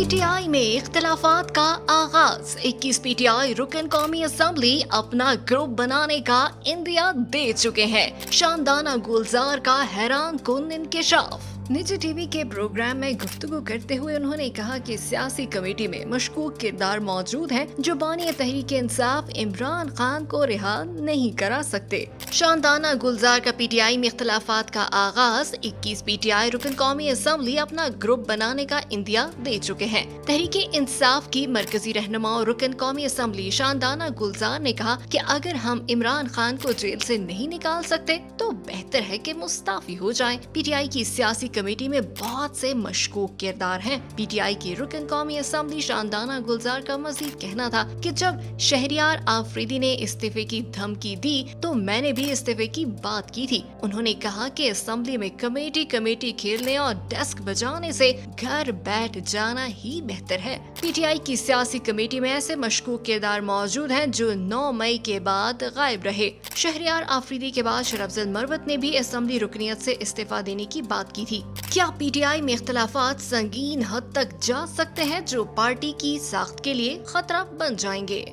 P T I में इख्तलाफात का आगाज। 21 PTI रुकन कौमी असम्बली अपना ग्रुप बनाने का इंदिया दे चुके हैं। शानदाना गुलजार का हैरान कुन इंकशाफ। निजी टीवी के प्रोग्राम में गुफ्तगू करते हुए उन्होंने कहा कि सियासी कमेटी में मशकूक किरदार मौजूद हैं जो बानी तहरीक इंसाफ इमरान खान को रिहा नहीं करा सकते। शानदाना गुलजार का PTI में इख्तलाफात का आगाज। 21 PTI रुकन कौमी असम्बली अपना ग्रुप बनाने का इंदिया दे चुके हैं। तहरीक इंसाफ की मरकजी रहनुमा और रुकन कौमी असम्बली शानदाना गुलजार ने कहा कि अगर हम इमरान खान को जेल से नहीं निकाल सकते तो बेहतर है कि मुस्ताफी हो जाएं। PTI की सियासी कमेटी में बहुत से मशकूक किरदार हैं। PTI की रुकन कौमी असम्बली शानदाना गुलजार का मजीद कहना था कि जब शहरियार आफरीदी ने इस्तीफे की धमकी दी तो मैंने भी इस्तीफे की बात की थी। उन्होंने कहा कि असम्बली में कमेटी खेलने और डेस्क बजाने से घर बैठ जाना ही बेहतर है। PTI की सियासी कमेटी में ऐसे मशकूक किरदार मौजूद हैं जो 9 मई के बाद गायब रहे। शहरियार आफरीदी के बाद शरफजल मरवत ने भी असम्बली रुकनियत से इस्तीफा देने की बात की थी। क्या PTI में इख्तलाफात संगीन हद तक जा सकते हैं जो पार्टी की साख्त के लिए खतरा बन जाएंगे?